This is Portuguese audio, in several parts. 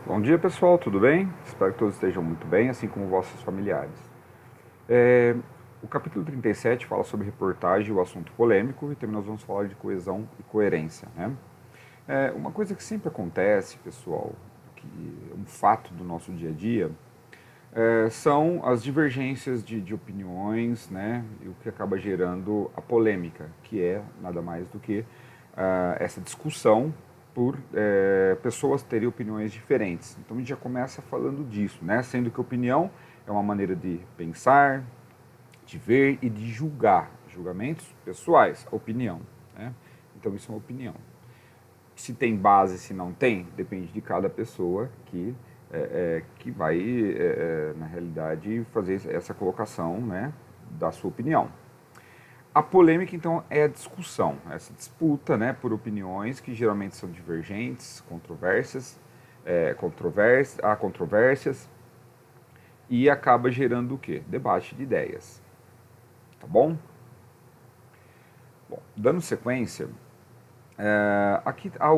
Bom dia pessoal, tudo bem? Espero que todos estejam muito bem, assim como vossos familiares. O capítulo 37 fala sobre reportagem, o assunto polêmico, e também nós vamos falar de coesão e coerência, né? Uma coisa que sempre acontece, pessoal, que é um fato do nosso dia a dia, são as divergências de opiniões, né? E o que acaba gerando a polêmica, que é nada mais do que essa discussão por pessoas terem opiniões diferentes. Então a gente já começa falando disso, né? Sendo que opinião é uma maneira de pensar, de ver e de julgar. Julgamentos pessoais, opinião, né? Então isso é uma opinião. Se tem base, se não tem, depende de cada pessoa que vai, na realidade, fazer essa colocação, né, da sua opinião. A polêmica, então, é a discussão, essa disputa, né, por opiniões que geralmente são divergentes, há controvérsias, e acaba gerando o quê? Debate de ideias, tá bom? Bom, dando sequência, aqui há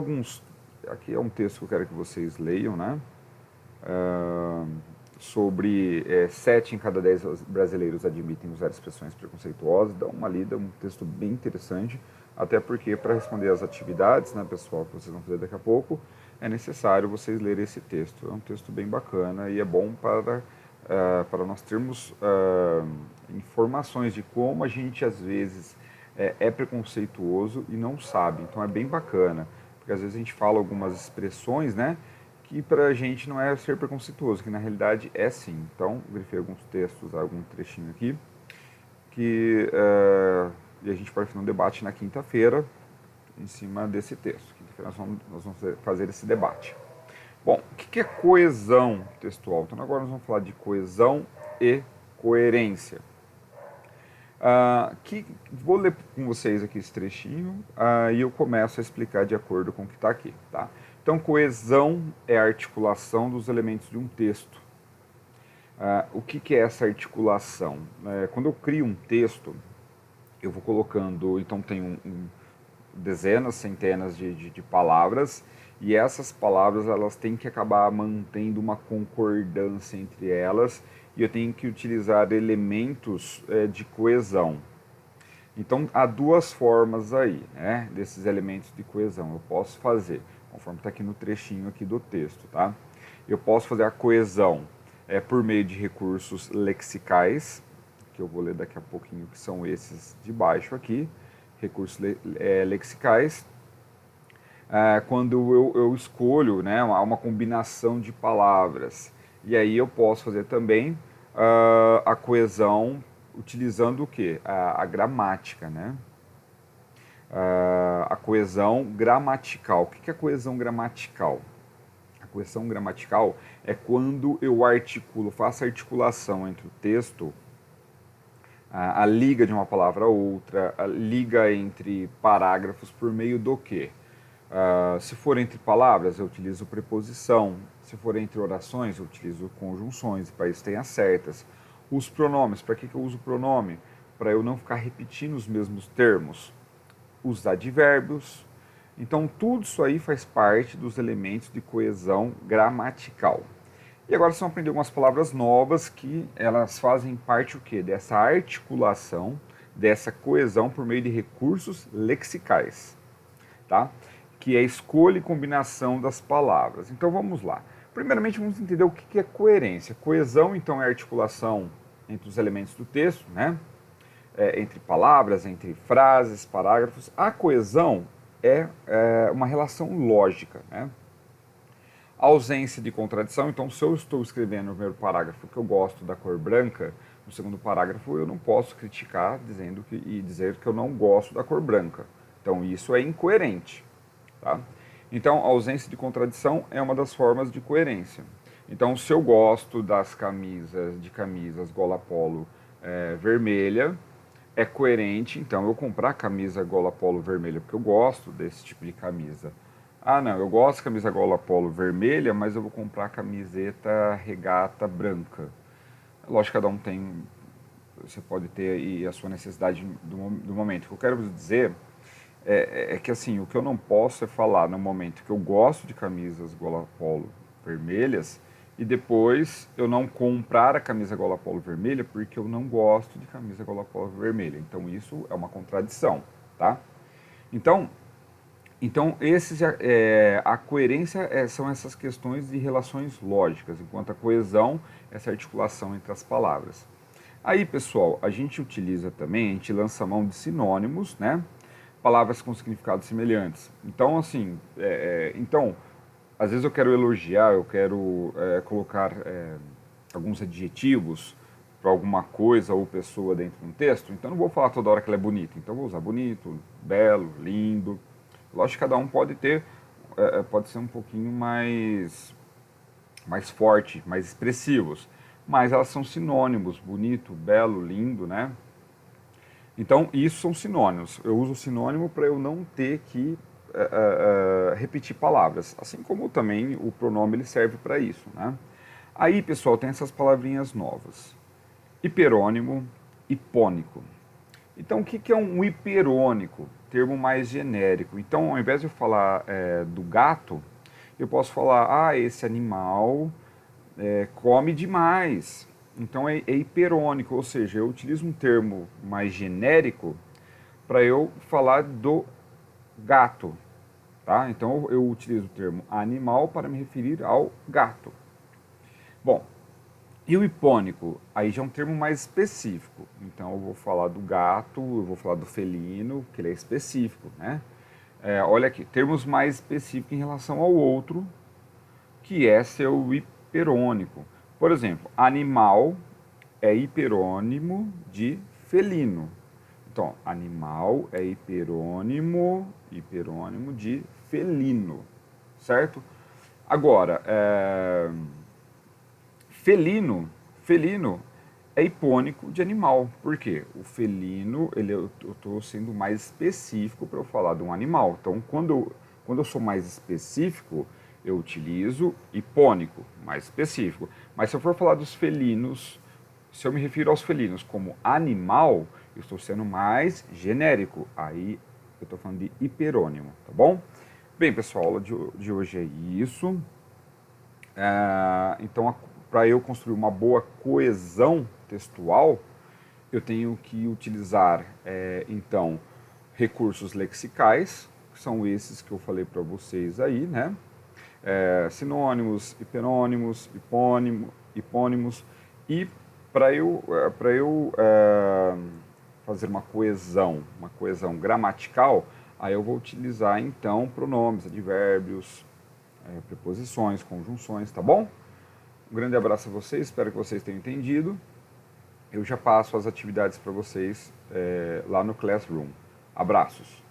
aqui é um texto que eu quero que vocês leiam, né? Sobre 7 em cada 10 brasileiros admitem usar expressões preconceituosas. Dá uma lida, um texto bem interessante, até porque para responder às atividades, né, pessoal, que vocês vão fazer daqui a pouco, é necessário vocês lerem esse texto. É um texto bem bacana e é bom para nós termos informações de como a gente às vezes é preconceituoso e não sabe. Então é bem bacana, porque às vezes a gente fala algumas expressões, né, que pra gente não é ser preconceituoso, que na realidade é sim. Então, grifei alguns textos, algum trechinho aqui, e a gente pode fazer um debate na quinta-feira em cima desse texto. Quinta-feira nós vamos fazer esse debate. Bom, o que é coesão textual? Então agora nós vamos falar de coesão e coerência. Vou ler com vocês aqui esse trechinho e eu começo a explicar de acordo com o que está aqui. Tá? Então, coesão é a articulação dos elementos de um texto. O que é essa articulação? Quando eu crio um texto, eu vou colocando, então tem dezenas, centenas de palavras, e essas palavras elas têm que acabar mantendo uma concordância entre elas, e eu tenho que utilizar elementos de coesão. Então há duas formas aí, né, desses elementos de coesão. Eu posso fazer, conforme está aqui no trechinho aqui do texto, tá? Eu posso fazer a coesão por meio de recursos lexicais, que eu vou ler daqui a pouquinho, que são esses de baixo aqui, recursos lexicais, quando eu escolho, né, uma combinação de palavras. E aí eu posso fazer também a coesão utilizando o quê? A gramática, né? A coesão gramatical. O que é coesão gramatical? A coesão gramatical é quando eu articulo, faço a articulação entre o texto, a liga de uma palavra a outra, a liga entre parágrafos por meio do quê? Se for entre palavras, eu utilizo preposição. Se for entre orações, eu utilizo conjunções, para isso tem as certas. Os pronomes, para que eu uso pronome? Para eu não ficar repetindo os mesmos termos. Os advérbios. Então, tudo isso aí faz parte dos elementos de coesão gramatical. E agora vocês vão aprender algumas palavras novas que elas fazem parte o quê? Dessa articulação, dessa coesão por meio de recursos lexicais, tá? Que é a escolha e combinação das palavras. Então vamos lá. Primeiramente vamos entender o que é coerência. Coesão, então, é a articulação entre os elementos do texto, né? Entre palavras, entre frases, parágrafos. A coesão é uma relação lógica, né? A ausência de contradição, então se eu estou escrevendo no primeiro parágrafo que eu gosto da cor branca, no segundo parágrafo eu não posso criticar e dizer que eu não gosto da cor branca. Então isso é incoerente. Tá? Então a ausência de contradição é uma das formas de coerência. Então se eu gosto das camisas gola polo vermelha, é coerente então eu comprar camisa gola polo vermelha porque eu gosto desse tipo de camisa. Ah, não, eu gosto de camisa gola polo vermelha, mas eu vou comprar camiseta regata branca. Lógico, cada um tem, você pode ter aí a sua necessidade do momento. O que eu quero dizer que assim, o que eu não posso é falar no momento que eu gosto de camisas gola polo vermelhas e depois eu não comprar a camisa gola polo vermelha porque eu não gosto de camisa gola polo vermelha. Então isso é uma contradição, tá? Então a coerência são essas questões de relações lógicas, enquanto a coesão é essa articulação entre as palavras. Aí, pessoal, a gente utiliza também, a gente lança mão de sinônimos, né? Palavras com significados semelhantes. Então, assim, às vezes eu quero elogiar, eu quero colocar alguns adjetivos para alguma coisa ou pessoa dentro de um texto, então não vou falar toda hora que ela é bonita. Então vou usar bonito, belo, lindo. Lógico que cada um pode ter, pode ser um pouquinho mais forte, mais expressivos, mas elas são sinônimos, bonito, belo, lindo, né? Então isso são sinônimos. Eu uso sinônimo para eu não ter que repetir palavras, assim como também o pronome ele serve para isso, né? Aí, pessoal, tem essas palavrinhas novas. Hiperônimo, hipônico. Então, o que é um hiperônico? Termo mais genérico. Então, ao invés de eu falar do gato, eu posso falar, esse animal come demais. Então, é hiperônico, ou seja, eu utilizo um termo mais genérico para eu falar do gato. Tá? Então, eu utilizo o termo animal para me referir ao gato. Bom, e o hipônico, aí já é um termo mais específico. Então eu vou falar do gato, eu vou falar do felino, que ele é específico, né? Olha aqui, termos mais específicos em relação ao outro, que é seu hiperônico. Por exemplo, animal é hiperônimo de felino. Então, animal é hiperônimo de felino, certo? Agora, felino é hipônico de animal. Por quê? O felino, eu estou sendo mais específico para eu falar de um animal. Então, quando eu sou mais específico, eu utilizo hipônico, mais específico. Mas se eu for falar dos felinos, se eu me refiro aos felinos como animal, eu estou sendo mais genérico. Aí eu estou falando de hiperônimo, tá bom? Bem, pessoal, a aula de hoje é isso. Então, para eu construir uma boa coesão textual, eu tenho que utilizar, então, recursos lexicais, que são esses que eu falei para vocês aí, né? Sinônimos, hiperônimos, hipônimos, e para eu fazer uma coesão gramatical, aí eu vou utilizar, então, pronomes, advérbios, preposições, conjunções, tá bom? Um grande abraço a vocês, espero que vocês tenham entendido. Eu já passo as atividades para vocês lá no Classroom. Abraços!